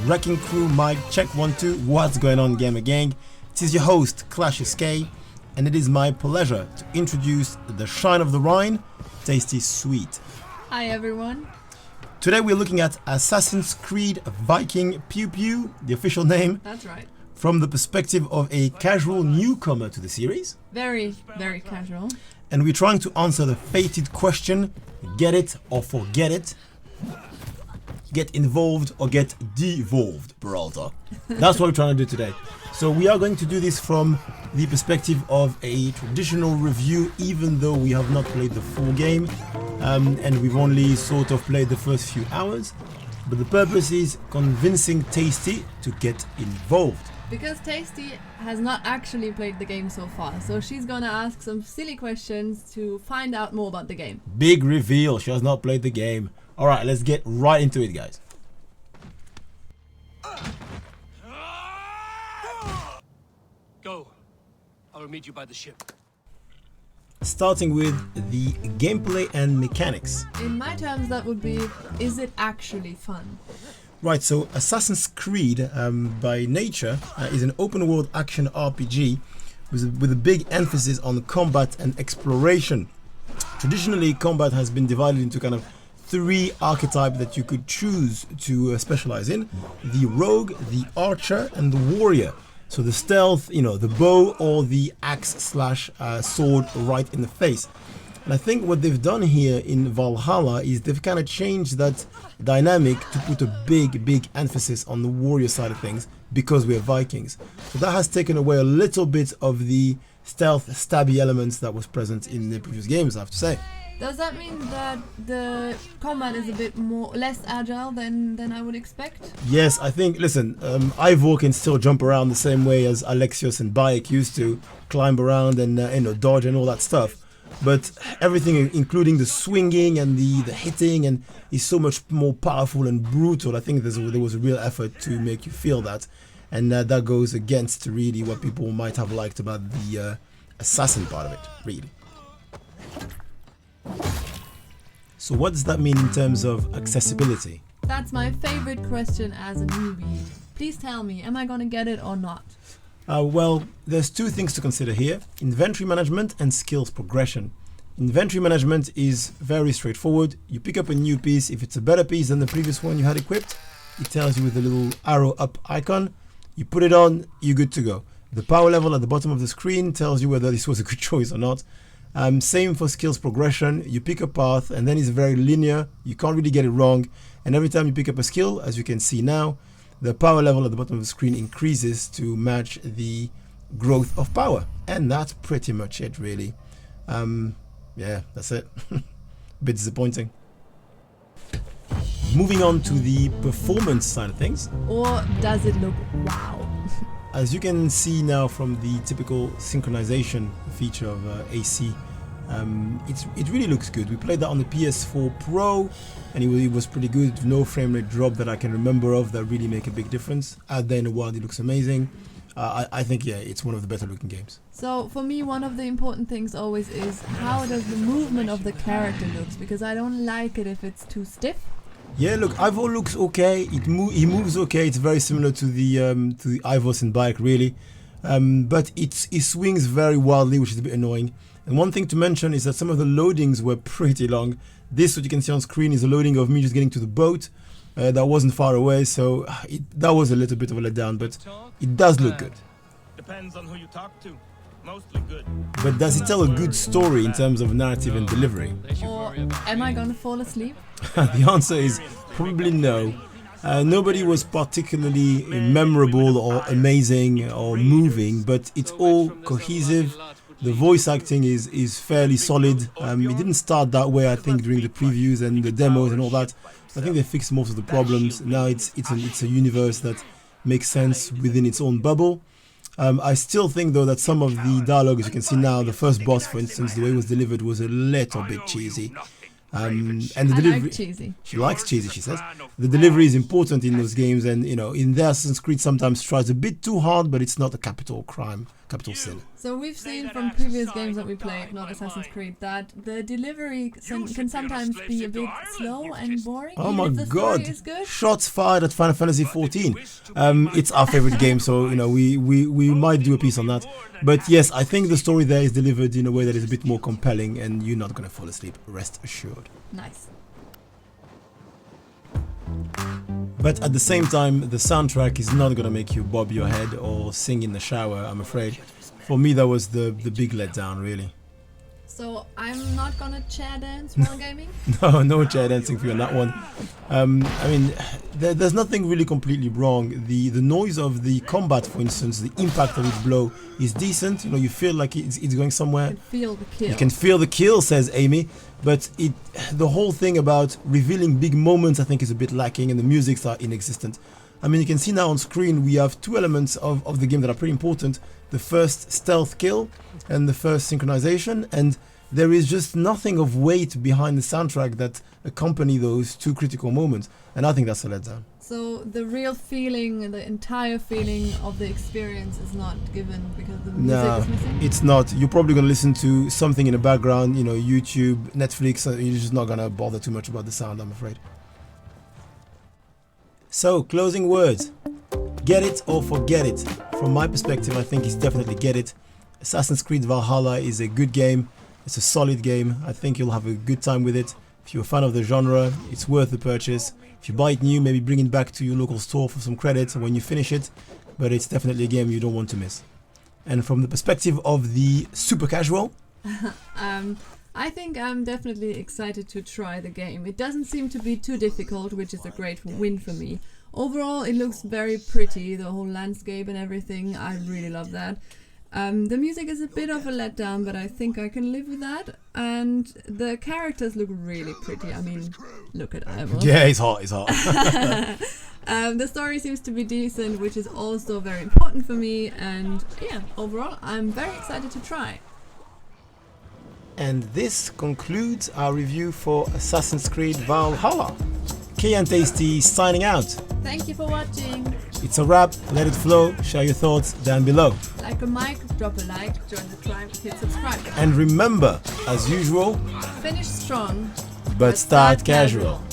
Wrecking Crew, Mike, check 1, 2, what's going on, Gamer Gang? It is your host, Clash SK, and it is my pleasure to introduce the Shine of the Rhine, Tasty Sweet. Hi everyone. Today we're looking at Assassin's Creed Viking Pew Pew, the official name. That's right. From the perspective of a casual newcomer to the series. Very, very casual. And we're trying to answer the fated question, get it or forget it. Get involved or get devolved, Peralta. That's what we're trying to do today. So we are going to do this from the perspective of a traditional review, even though we have not played the full game. And we've only sort of played the first few hours. But the purpose is convincing Tasty to get involved. Because Tasty has not actually played the game so far, so she's gonna ask some silly questions to find out more about the game. Big reveal, she has not played the game. Alright, let's get right into it, guys. Go. I will meet you by the ship. Starting with the gameplay and mechanics. In my terms, that would be, is it actually fun? Right, so Assassin's Creed, by nature, is an open-world action RPG with a big emphasis on combat and exploration. Traditionally, combat has been divided into kind of three archetypes that you could choose to specialize in: the rogue, the archer, and the warrior. So the stealth, the bow or the axe/sword right in the face. And I think what they've done here in Valhalla is they've kind of changed that dynamic to put a big emphasis on the warrior side of things because we're Vikings. So that has taken away a little bit of the stealth stabby elements that was present in the previous games, I have to say. Does that mean that the combat is a bit less agile than I would expect? Yes, I think, listen, Ivor can still jump around the same way as Alexios and Bayek used to, climb around and dodge and all that stuff. But everything, including the swinging and the hitting, and is so much more powerful and brutal. I think there was a real effort to make you feel that, and that goes against really what people might have liked about the assassin part of it, really. So what does that mean in terms of accessibility? That's my favorite question as a newbie. Please tell me, am I gonna get it or not? Well, there's two things to consider here: inventory management and skills progression. Inventory management is very straightforward. You pick up a new piece. If it's a better piece than the previous one you had equipped, it tells you with a little arrow up icon. You put it on, you're good to go. The power level at the bottom of the screen tells you whether this was a good choice or not. Same for skills progression. You pick a path and then it's very linear. You can't really get it wrong. And every time you pick up a skill, as you can see now, the power level at the bottom of the screen increases to match the growth of power. And that's pretty much it, really. Yeah, that's it. A bit disappointing. Moving on to the performance side of things. Or does it look wow? As you can see now from the typical synchronization feature of AC, it really looks good. We played that on the PS4 Pro and it was pretty good. No frame rate drop that I can remember of that really make a big difference. Out there in the wild, it looks amazing. I think, yeah, it's one of the better looking games. So for me, one of the important things always is how does the movement of the character looks, because I don't like it if it's too stiff. Yeah, look, Ivor looks okay. He moves okay. It's very similar to the Ivors and Bayek, really, but it swings very wildly, which is a bit annoying. And one thing to mention is that some of the loadings were pretty long. This, what you can see on screen, is a loading of me just getting to the boat. That wasn't far away, so that was a little bit of a letdown, but it does look good. Depends on who you talk to. Mostly good. But does it tell a good story in terms of narrative and delivery? Or am I gonna fall asleep? The answer is probably no. Nobody was particularly memorable or amazing or moving, but it's all cohesive. The voice acting is fairly solid. It didn't start that way, I think, during the previews and the demos and all that. I think they fixed most of the problems. Now it's a universe that makes sense within its own bubble. I still think, though, that some of the dialogue, as you can see now, the first boss, for instance, the way it was delivered was a little bit cheesy. And the delivery, like cheesy. She likes cheesy, she says. The delivery is important in those games, and in the Assassin's Creed sometimes tries a bit too hard, but it's not a capital crime capital sin. So we've seen from previous games that we played, not Assassin's Creed, that the delivery can sometimes be a bit slow and boring. Oh even my if the god! story is good. Shots fired at Final Fantasy 14. It's our favorite game, so you know we might do a piece on that. But yes, I think the story there is delivered in a way that is a bit more compelling, and you're not gonna fall asleep. Rest assured. Nice. But at the same time, the soundtrack is not gonna make you bob your head or sing in the shower, I'm afraid. For me, that was the big letdown, really. So I'm not gonna chair dance while gaming? No chair dancing for you on that one. I mean, there's nothing really completely wrong. The noise of the combat, for instance, the impact of each blow is decent. You know, you feel like it's going somewhere. You can feel the kill. You can feel the kill, says Amy. But the whole thing about revealing big moments, I think, is a bit lacking, and the musics are inexistent. I mean, you can see now on screen we have two elements of the game that are pretty important. The first stealth kill and the first synchronization, and there is just nothing of weight behind the soundtrack that accompany those two critical moments, and I think that's a letdown. So the real feeling, the entire feeling of the experience is not given because the music is missing? It's not. You're probably going to listen to something in the background, you know, YouTube, Netflix, you're just not going to bother too much about the sound, I'm afraid. So, closing words. Get it or forget it. From my perspective, I think it's definitely get it. Assassin's Creed Valhalla is a good game. It's a solid game. I think you'll have a good time with it. If you're a fan of the genre, it's worth the purchase. If you buy it new, maybe bring it back to your local store for some credit when you finish it. But it's definitely a game you don't want to miss. And from the perspective of the super casual, I think I'm definitely excited to try the game. It doesn't seem to be too difficult, which is a great win for me. Overall, it looks very pretty, the whole landscape and everything. I really love that. The music is a bit of a letdown, but I think I can live with that. And the characters look really pretty. I mean, look at Ivor. yeah, it's hot. The story seems to be decent, which is also very important for me. And yeah, overall, I'm very excited to try. And this concludes our review for Assassin's Creed Valhalla. Key and Tasty signing out. Thank you for watching. It's a wrap. Let it flow. Share your thoughts down below. Like a mic, drop a like, join the tribe, hit subscribe. And remember, as usual, Finish strong, but start casual.